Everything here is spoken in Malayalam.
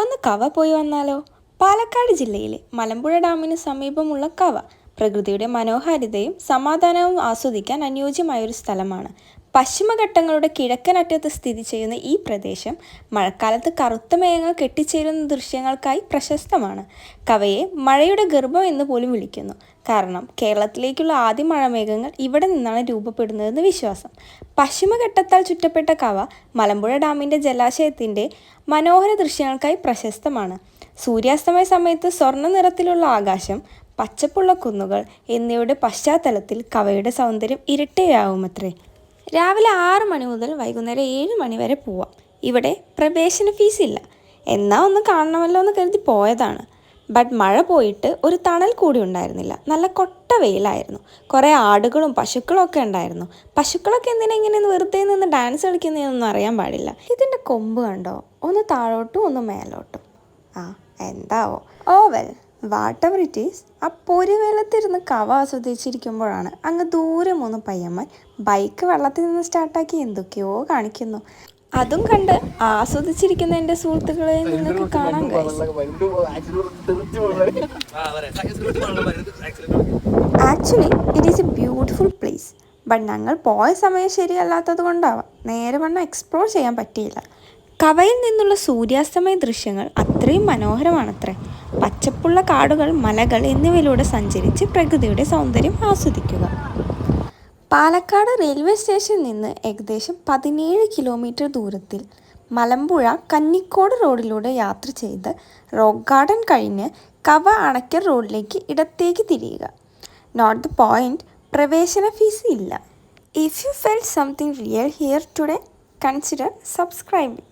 ഒന്ന് കവ പോയി വന്നാലോ? പാലക്കാട് ജില്ലയിലെ മലമ്പുഴ ഡാമിന് സമീപമുള്ള കവ പ്രകൃതിയുടെ മനോഹാരിതയും സമാധാനവും ആസ്വദിക്കാൻ അനുയോജ്യമായൊരു സ്ഥലമാണ്. പശ്ചിമഘട്ടങ്ങളുടെ കിഴക്കനറ്റത്ത് സ്ഥിതി ചെയ്യുന്ന ഈ പ്രദേശം മഴക്കാലത്ത് കറുത്ത മേഘങ്ങൾ കെട്ടിച്ചേരുന്ന ദൃശ്യങ്ങൾക്കായി പ്രശസ്തമാണ്. കവയെ മഴയുടെ ഗർഭം എന്ന് പോലും വിളിക്കുന്നു. കാരണം കേരളത്തിലേക്കുള്ള ആദ്യ മഴമേഘങ്ങൾ ഇവിടെ നിന്നാണ് രൂപപ്പെടുന്നതെന്ന് വിശ്വാസം. പശ്ചിമഘട്ടത്താൽ ചുറ്റപ്പെട്ട കവ മലമ്പുഴ ഡാമിൻ്റെ ജലാശയത്തിൻ്റെ മനോഹര ദൃശ്യങ്ങൾക്കായി പ്രശസ്തമാണ്. സൂര്യാസ്തമയ സമയത്ത് സ്വർണ്ണ നിറത്തിലുള്ള ആകാശം, പച്ചപ്പുള്ള കുന്നുകൾ എന്നിവയുടെ പശ്ചാത്തലത്തിൽ കവയുടെ സൗന്ദര്യം ഇരട്ടിയാവുമത്രേ. രാവിലെ 6 മണി മുതൽ വൈകുന്നേരം 7 മണി വരെ പോവാം. ഇവിടെ പ്രവേശന ഫീസ് ഇല്ല. എന്നാൽ ഒന്ന് കാണണമല്ലോ എന്ന് കരുതി പോയതാണ്. ബട്ട് മഴ പോയിട്ട് ഒരു തണൽ കൂടി ഉണ്ടായിരുന്നില്ല. നല്ല കൊട്ട വെയിലായിരുന്നു. കുറേ ആടുകളും പശുക്കളും ഒക്കെ ഉണ്ടായിരുന്നു. പശുക്കളൊക്കെ എന്തിനാ ഇങ്ങനെ വെറുതെ നിന്ന് ഡാൻസ് കളിക്കുന്നതെന്നൊന്നും അറിയാൻ പാടില്ല. ഇതിൻ്റെ കൊമ്പ് കണ്ടോ? ഒന്ന് താഴോട്ടും ഒന്ന് മേലോട്ടും. എന്താവോ? Well, what ever it is. ആ പൊരിവെള്ളത്തിരുന്ന് കവ ആസ്വദിച്ചിരിക്കുമ്പോഴാണ് അങ്ങ് ദൂരെ 3 പയ്യന്മാർ ബൈക്ക് വെള്ളത്തിൽ നിന്ന് സ്റ്റാർട്ടാക്കി എന്തൊക്കെയോ കാണിക്കുന്നു. അതും കണ്ട് ആസ്വദിച്ചിരിക്കുന്ന എൻ്റെ സുഹൃത്തുക്കളെ നിങ്ങൾക്ക് കാണാൻ കഴിയും. Actually it is A beautiful place. But ഞങ്ങൾ പോയ സമയം ശരിയല്ലാത്തത് കൊണ്ടാവാം നേരെ വണ്ണം എക്സ്പ്ലോർ ചെയ്യാൻ പറ്റിയില്ല. കവയിൽ നിന്നുള്ള സൂര്യാസ്തമയ ദൃശ്യങ്ങൾ അത്രയും മനോഹരമാണത്രേ. പച്ചപ്പുള്ള കാടുകൾ, മലകൾ എന്നിവയിലൂടെ സഞ്ചരിച്ച് പ്രകൃതിയുടെ സൗന്ദര്യം ആസ്വദിക്കുക. പാലക്കാട് റെയിൽവേ സ്റ്റേഷനിൽ നിന്ന് ഏകദേശം 17 കിലോമീറ്റർ ദൂരത്തിൽ മലമ്പുഴ കന്നിക്കോട് റോഡിലൂടെ യാത്ര ചെയ്ത് റോക്ക് ഗാർഡൻ കഴിഞ്ഞ് കവ അണക്കർ റോഡിലേക്ക് ഇടത്തേക്ക് തിരിയുക. നോട്ട് ദ പോയിന്റ്, പ്രവേശന ഫീസ് ഇല്ല. If you felt something real here today, consider subscribing.